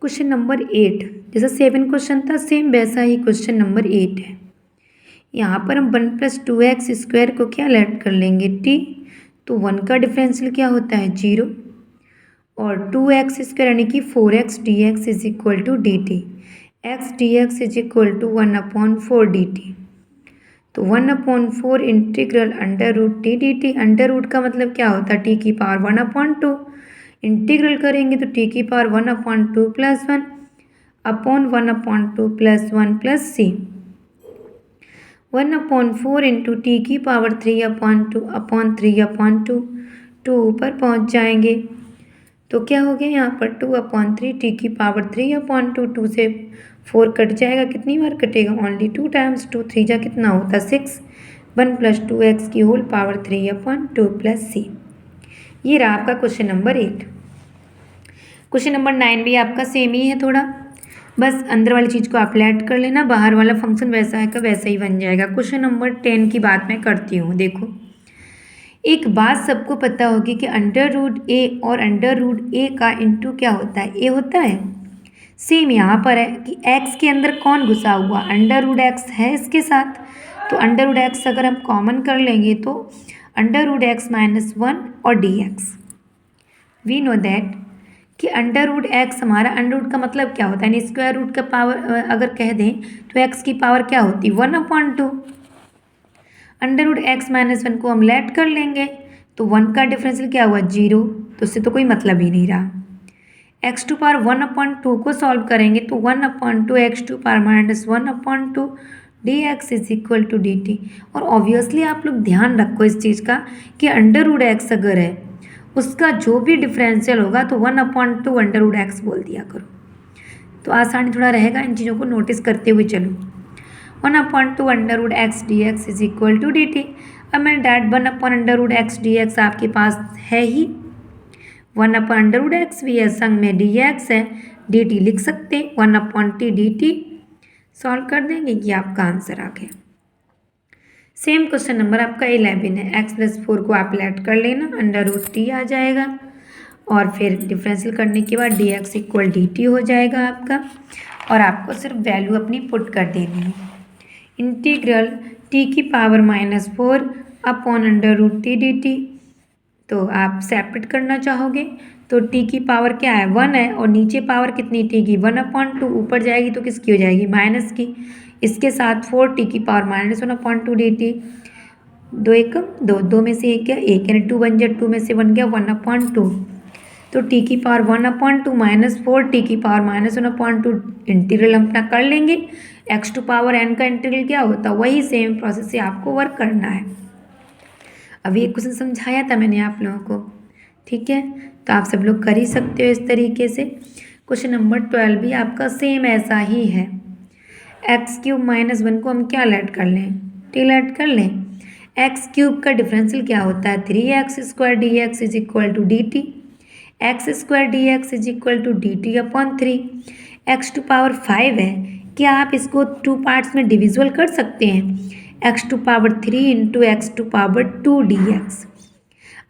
Question number 8, जैसा 7 question था same वैसा ही क्वेश्चन नंबर 8 है। यहाँ पर हम 1 + 2x² को क्या ऐड कर लेंगे t, तो 1 का डिफरेंशियल क्या होता है 0 और 2x² यानी कि 4x dx is equal to dt, x dx is equal to 1/4 dt। तो 1/4 integral √t dt, under root का मतलब क्या होता है t की पावर 1/2, इंटीग्रल करेंगे तो t की power 1/2 + 1 upon 1/2 + 1 + c, 1/4 into T की पावर 3/2 अपॉन 3/2, 2 ऊपर पहुँच जाएंगे तो क्या हो गया यहाँ पर 2/3 टी की पावर 3/2, 2 से 4 कट जाएगा, कितनी बार कटेगा ओनली 2 टाइम्स, 2 3 जा कितना होता 6, 1 + 2x की होल पावर 3/2 + c। ये रहा आपका क्वेश्चन नंबर 8। क्वेश्चन नंबर 9 भी आपका सेम ही है थोड़ा, बस अंदर वाली चीज़ को आप ऐड कर लेना, बाहर वाला फंक्शन वैसा है का वैसा ही बन जाएगा। क्वेश्चन नंबर 10 की बात मैं करती हूँ। देखो, एक बात सबको पता होगी कि √a और √a का इंटू क्या होता है, a होता है। सेम यहाँ पर है कि x के अंदर कौन घुसा हुआ, √x है इसके साथ, तो √x अगर हम कॉमन कर लेंगे तो √x - 1 और dx। वी नो दैट कि √x हमारा √ का मतलब क्या होता है, यानी स्क्वायर रूट का पावर अगर कह दें तो x की पावर क्या होती है 1/2, √x - 1 को हम लेट कर लेंगे तो 1 का डिफरेंशियल क्या हुआ 0, तो उससे तो कोई मतलब ही नहीं रहा। x² 1/2 को सॉल्व करेंगे तो 1/2 x² - 1/2 dx is equal to dt। और ऑब्वियसली आप लोग ध्यान रखो इस चीज़ का कि √x अगर है उसका जो भी डिफरेंशियल होगा तो 1/2 √x बोल दिया करो, तो आसानी थोड़ा रहेगा, इन चीज़ों को नोटिस करते हुए चलो। 1/2 √x dx is equal to dt। अब मैं डैट 1/√x dx आपके पास है ही, 1/√x भी है, संग में dx है, dt लिख सकते 1/t dt, सॉल्व कर देंगे कि आपका आंसर आ गया। सेम क्वेश्चन नंबर आपका 11 है, x + 4 को आप लेट कर लेना, √t आ जाएगा और फिर डिफरेंशियल करने के बाद dx इक्वल dt हो जाएगा आपका, और आपको सिर्फ वैल्यू अपनी पुट कर देनी है। इंटीग्रल t की पावर -4 अपॉन √t dt, तो आप सेपरेट करना चाहोगे तो t की पावर क्या है 1 है और नीचे पावर कितनी t की 1/2, ऊपर जाएगी तो किसकी हो जाएगी माइनस की, इसके साथ 4t की पावर -1/2 dt, 2 1 2, 2 में से 1 है 1, यानी 2 बन जाए, 2 में से 1 गया 1/2, तो t की पावर 1/2 - 4t की पावर -1/2 इंटीग्रल हम अपना कर लेंगे। x⁴n का इंटीग्रल क्या होता है, वही सेम प्रोसेस से आपको वर्क करना है। अभी एक क्वेश्चन समझाया था मैंने आप लोगों को, ठीक है, तो आप सब लोग कर ही सकते हो इस तरीके से। क्वेश्चन नंबर 12 भी आपका सेम ऐसा ही है। x³ - 1 को हम क्या लेट कर लें, t लेट कर लें। x³ का डिफरेंशियल क्या होता है 3x² dx is equal to dt, x² dx is equal to dt/3। x⁵ है, क्या आप इसको 2 पार्ट्स में डिविजिबल कर सकते हैं, x⁵ इंटू x⁵2 dx।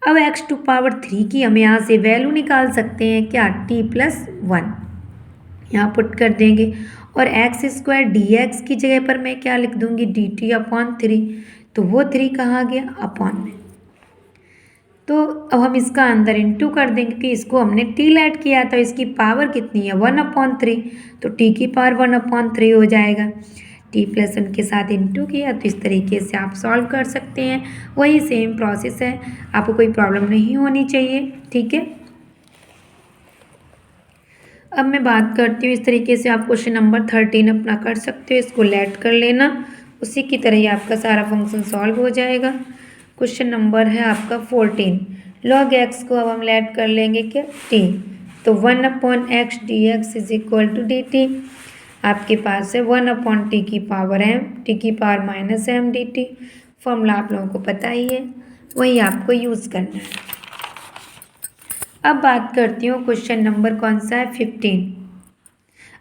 अब x⁵ की हम यहाँ से वैल्यू निकाल सकते हैं क्या t + 1, यहाँ पुट कर देंगे और x² dx की जगह पर मैं क्या लिख दूंगी dt/3, तो वो 3 कहाँ गया अपॉन में, तो अब हम इसका अंदर इंटू कर देंगे कि इसको हमने t लेट किया था, इसकी पावर कितनी है 1/3, तो t की पावर 1/3 हो जाएगा, t + 1 के साथ इंटू किया, तो इस तरीके से आप सॉल्व कर सकते हैं। वही सेम प्रोसेस है, आपको कोई प्रॉब्लम नहीं होनी चाहिए, ठीक है। अब मैं बात करती हूँ इस तरीके से आप क्वेश्चन नंबर 13 अपना कर सकते हो, इसको लेट कर लेना, उसी की तरह ही आपका सारा फंक्शन सॉल्व हो जाएगा। क्वेश्चन नंबर है आपका 14, log x को अब हम लेट कर लेंगे क्या t, तो 1/x dx is equal to dt, आपके पास है 1/t की पावर m, t की पावर -m dt, फॉर्मूला आप लोगों को पता ही है, वही आपको यूज़ करना है। अब बात करती हूँ क्वेश्चन नंबर कौन सा है 15।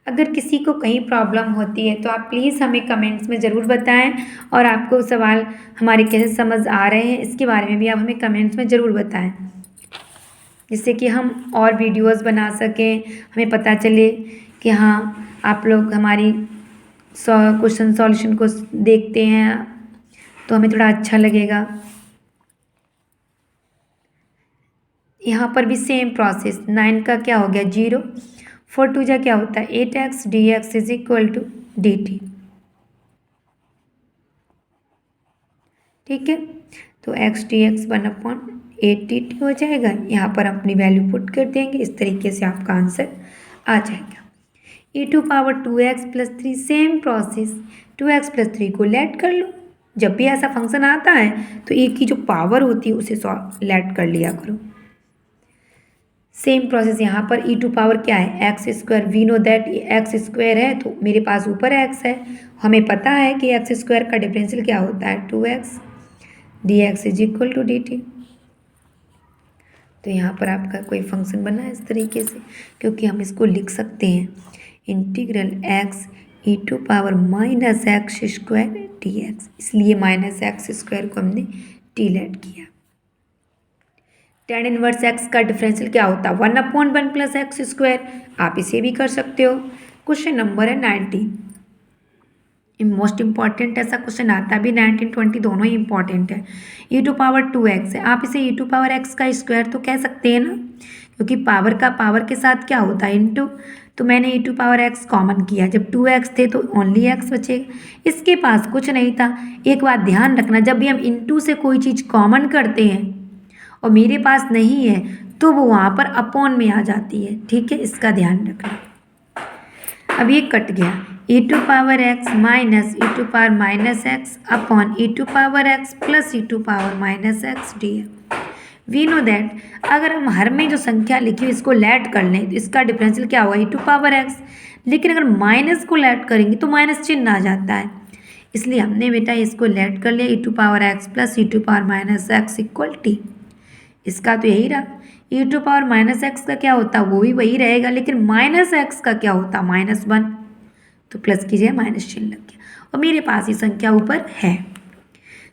अगर किसी को कहीं प्रॉब्लम होती है तो आप प्लीज़ हमें कमेंट्स में ज़रूर बताएं, और आपको सवाल हमारे कैसे समझ आ रहे हैं इसके बारे में भी आप हमें कमेंट्स में ज़रूर बताएं। जिससे कि हम और वीडियोस बना सकें, हमें पता चले कि हाँ आप लोग हमारी क्वेश्चन सॉल्यूशन को देखते हैं, तो हमें थोड़ा अच्छा लगेगा। यहाँ पर भी सेम प्रोसेस, 9 का क्या हो गया 0, 4 2 जा क्या होता है 8x dx is equal to dt। ठीक है, तो x dx 1/8 dt हो जाएगा। यहाँ पर हम अपनी वैल्यू पुट कर देंगे, इस तरीके से आपका आंसर आ जाएगा। e⁻² 2x + 3 same process, 2x + 3 को लेट कर लो। जब भी ऐसा फंक्शन आता है तो एक की जो पावर होती है उसे लेट कर लिया करो। सेम प्रोसेस यहाँ पर e⁻ क्या है x², we know that x² है तो मेरे पास ऊपर x है, हमें पता है कि x² का डिफरेंशियल क्या होता है 2x dx is equal to dt। तो यहाँ पर आपका कोई फंक्शन बना है इस तरीके से, क्योंकि हम इसको लिख सकते हैं इंटीग्रल x e⁻−x² dx, इसलिए -x² को हमने t लेट किया। tan इनवर्स x का डिफरेंशियल क्या होता है 1/1 + x², आप इसे भी कर सकते हो। क्वेश्चन नंबर है 19, मोस्ट इंपॉर्टेंट ऐसा क्वेश्चन आता भी 19 20 दोनों ही इंपॉर्टेंट है। e⁻2x है, आप इसे e⁻x का स्क्वायर तो कह सकते हैं ना, क्योंकि पावर का पावर के साथ क्या होता है इंटू, तो मैंने e⁻x कॉमन किया, जब 2x थे तो ओनली x बचेगा, इसके पास कुछ नहीं था। एक बात ध्यान रखना, जब भी हम इंटू से कोई चीज़ कॉमन करते हैं और मेरे पास नहीं है तो वो वहाँ पर अपॉन में आ जाती है। ठीक है, इसका ध्यान रखना। अब ये कट गया, e⁻x minus e⁻−x upon e⁻x plus e⁻−x dx। We know that अगर हम हर में जो संख्या लिखी इसको लेट कर लें तो इसका डिफरेंशियल क्या हुआ e⁻x, लेकिन अगर माइनस को लेट करेंगे तो माइनस चिन्ह आ जाता है, इसलिए हमने बेटा इसको लेट कर लिया e⁻x plus e⁻−x equal t। इसका तो यही रहा, e⁻−x का क्या होता वो भी वही रहेगा, लेकिन -x का क्या होता -1, तो प्लस की जगह माइनस चिन्ह लग गया और मेरे पास ये संख्या ऊपर है,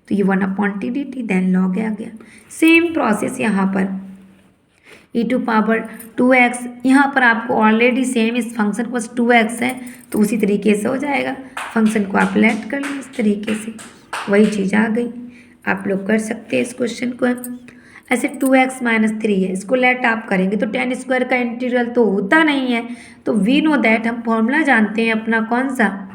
तो ये 1/t dt देन लॉग आ गया। सेम प्रोसेस यहाँ पर e⁻2x, यहाँ पर आपको ऑलरेडी सेम इस फंक्शन पर 2x है तो उसी तरीके से हो जाएगा, फंक्शन को आप लेट कर लें इस तरीके से, वही चीज़ आ गई। आप लोग कर सकते हैं इस क्वेश्चन को। ऐसे 2x - 3 है, इसको लेट आप करेंगे तो tan² का इंटीग्रल तो होता नहीं है, तो वी नो दैट हम फॉर्मूला जानते हैं अपना कौन सा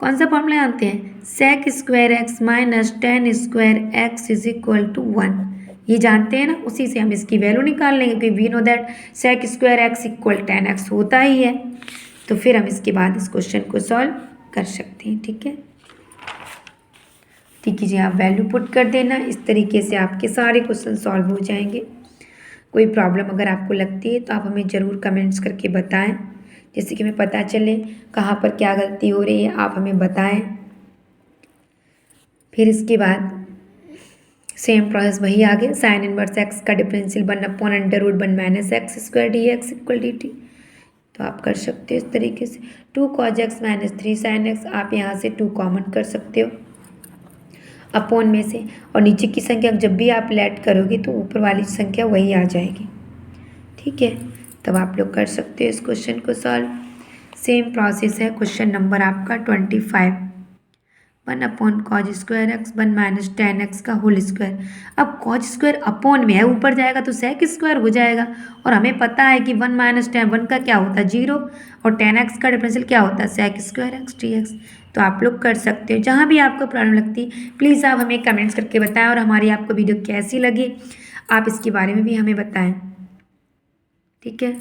फॉर्मूला जानते हैं sec² minus tan² x is equal to 1, ये जानते हैं ना, उसी से हम इसकी वैल्यू निकाल लेंगे क्योंकि we know that sec² x equal tan x होता ही है, तो फिर हम इसके बाद इस क्वेश्चन को सॉल्व कर सकते हैं। ठीक है, ठीक है जी, आप वैल्यू पुट कर देना, इस तरीके से आपके सारे क्वेश्चन सॉल्व हो जाएंगे। कोई प्रॉब्लम अगर आपको लगती है तो आप हमें ज़रूर कमेंट्स करके बताएं, जैसे कि हमें पता चले कहाँ पर क्या गलती हो रही है, आप हमें बताएं। फिर इसके बाद सेम प्रोसेस वही आ गया, साइन इनवर्स x का differential 1/√1 - x² dx equal dt, तो आप कर सकते हो इस तरीके से। 2 cos x - 3 sin x, आप यहाँ से 2 कॉमन कर सकते हो अपॉन में से, और नीचे की संख्या जब भी आप लेट करोगे तो ऊपर वाली संख्या वही आ जाएगी। ठीक है, तब आप लोग कर सकते हो इस क्वेश्चन को सॉल्व। सेम प्रोसेस है, क्वेश्चन नंबर आपका 25, 1/cos² x 1 - tan x का होल स्क्वायर। अब cos² अपॉन में है, ऊपर जाएगा तो sec² हो जाएगा, और हमें पता है कि 1 - tan 1 का क्या होता है 0, और tan x का डिफरेंशियल क्या होता है sec² x dx। तो आप लोग कर सकते हो, जहाँ भी आपको प्रॉब्लम लगती है प्लीज़ आप हमें कमेंट्स करके बताएं, और हमारी आपको वीडियो कैसी लगी आप इसके बारे में भी हमें बताएं। ठीक है,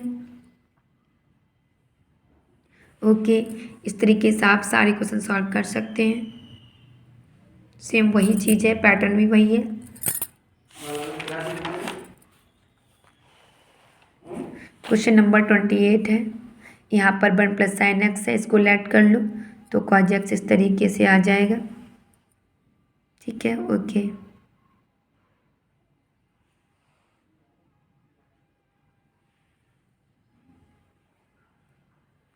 ओके, इस तरीके से आप सारे क्वेश्चन सॉल्व कर सकते हैं। सेम वही चीज़ है, पैटर्न भी वही है। क्वेश्चन नंबर 28 है, यहाँ पर 1 + sin x है, इसको लेट कर लो तो cos x इस तरीके से आ जाएगा। ठीक है, ओके।